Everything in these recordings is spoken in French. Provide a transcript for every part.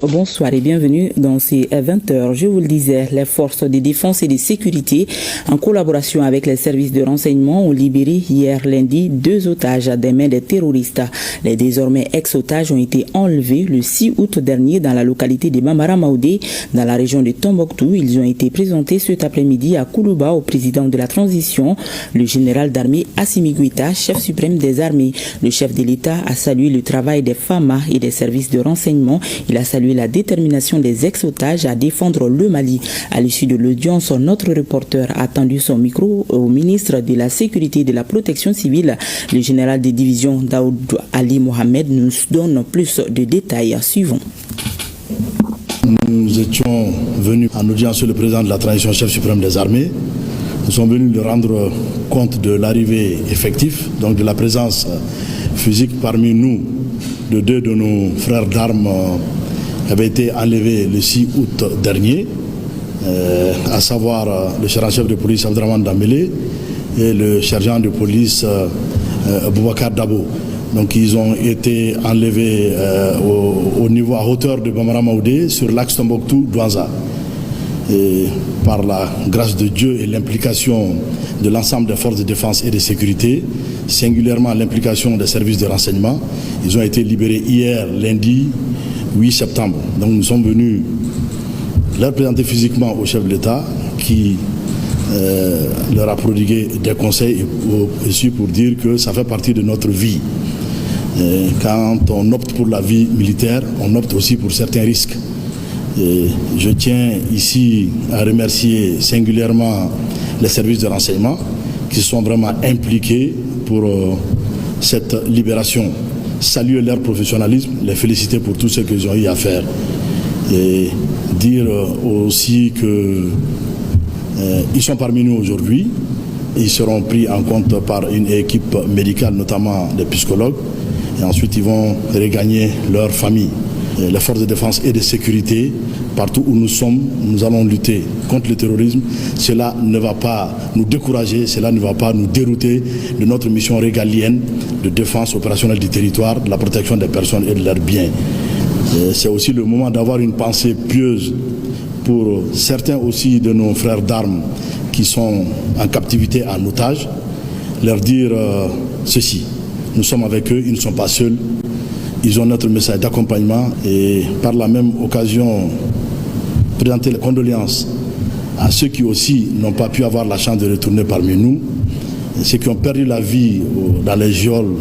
Bonsoir et bienvenue dans ces 20h. Je vous le disais, les forces de défense et de sécurité, en collaboration avec les services de renseignement, ont libéré hier lundi 2 otages des mains des terroristes. Les désormais ex-otages ont été enlevés le 6 août dernier dans la localité de Bambara Maoudé, dans la région de Tombouctou. Ils ont été présentés cet après-midi à Koulouba au président de la transition, le général d'armée Assimi Goïta, chef suprême des armées. Le chef de l'État a salué le travail des FAMA et des services de renseignement. Il a salué la détermination des ex-otages à défendre le Mali. À l'issue de l'audience, notre reporter a tendu son micro au ministre de la Sécurité et de la Protection civile. Le général de division Daoud Ali Mohamed nous donne plus de détails. Suivons. Nous étions venus en audience sur le président de la transition, chef suprême des armées. Nous sommes venus lui rendre compte de l'arrivée effective, donc de la présence physique parmi nous de 2 de nos frères d'armes avait été enlevé le 6 août dernier, à savoir le sergent-chef de police Abdraman Dambélé et le sergent de police Boubacar Dabo. Donc ils ont été enlevés au niveau à hauteur de Bambara Maoudé sur l'axe Tombouctou-Douanza. Et par la grâce de Dieu et l'implication de l'ensemble des forces de défense et de sécurité, singulièrement l'implication des services de renseignement, ils ont été libérés hier, lundi 8 septembre. Donc nous sommes venus leur présenter physiquement au chef de l'État qui leur a prodigué des conseils aussi pour dire que ça fait partie de notre vie. Et quand on opte pour la vie militaire, on opte aussi pour certains risques. Et je tiens ici à remercier singulièrement les services de renseignement qui se sont vraiment impliqués pour cette libération. Saluer leur professionnalisme, les féliciter pour tout ce qu'ils ont eu à faire. Et dire aussi qu'ils sont parmi nous aujourd'hui. Ils seront pris en compte par une équipe médicale, notamment des psychologues. Et ensuite, ils vont regagner leur famille. Et les forces de défense et de sécurité, partout où nous sommes, nous allons lutter contre le terrorisme. Cela ne va pas nous décourager, cela ne va pas nous dérouter de notre mission régalienne de défense opérationnelle du territoire, de la protection des personnes et de leurs biens. C'est aussi le moment d'avoir une pensée pieuse pour certains aussi de nos frères d'armes qui sont en captivité, en otage, leur dire ceci. Nous sommes avec eux, ils ne sont pas seuls. Ils ont notre message d'accompagnement et par la même occasion présenter les condoléances à ceux qui aussi n'ont pas pu avoir la chance de retourner parmi nous, ceux qui ont perdu la vie dans les geôles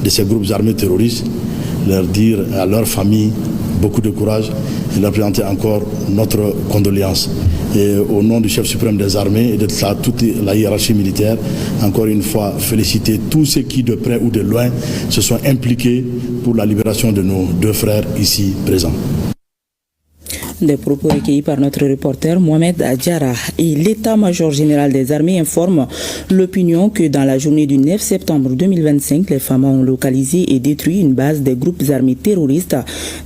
de ces groupes armés terroristes, leur dire à leur famille beaucoup de courage et leur présenter encore notre condoléance. Et au nom du chef suprême des armées et de toute la hiérarchie militaire, encore une fois, féliciter tous ceux qui, de près ou de loin, se sont impliqués pour la libération de nos 2 frères ici présents. Des propos recueillis par notre reporter Mohamed Adjara. Et l'état-major général des armées informe l'opinion que dans la journée du 9 septembre 2025, les FAMA ont localisé et détruit une base des groupes armés terroristes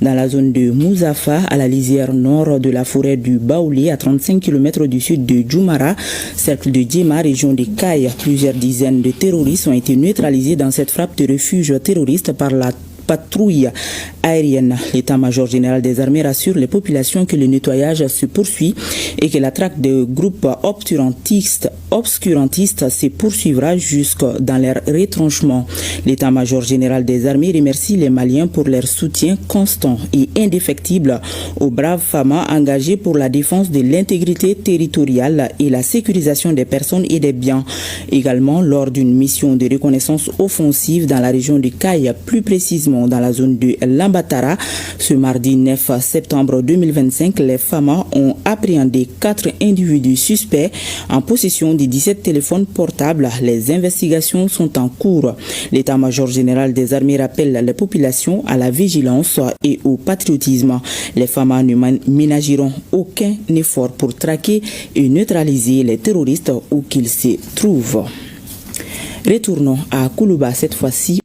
dans la zone de Mouzafa, à la lisière nord de la forêt du Baoulé, à 35 km du sud de Djoumara, cercle de Djema, région de Kaye. Plusieurs dizaines de terroristes ont été neutralisés dans cette frappe de refuge terroriste par la patrouille aérienne. L'état-major général des armées rassure les populations que le nettoyage se poursuit et que la traque de groupes obscurantistes se poursuivra jusque dans leur retranchement. L'état-major général des armées remercie les Maliens pour leur soutien constant et indéfectible aux braves FAMA engagés pour la défense de l'intégrité territoriale et la sécurisation des personnes et des biens. Également, lors d'une mission de reconnaissance offensive dans la région de Kaye, plus précisément dans la zone de Lambatara, ce mardi 9 septembre 2025, les FAMA ont appréhendé 4 individus suspects en possession de 17 téléphones portables. Les investigations sont en cours. L'état-major général des armées rappelle les populations à la vigilance et au patriotisme. Les FAMA ne ménageront aucun effort pour traquer et neutraliser les terroristes où qu'ils se trouvent. Retournons à Koulouba cette fois-ci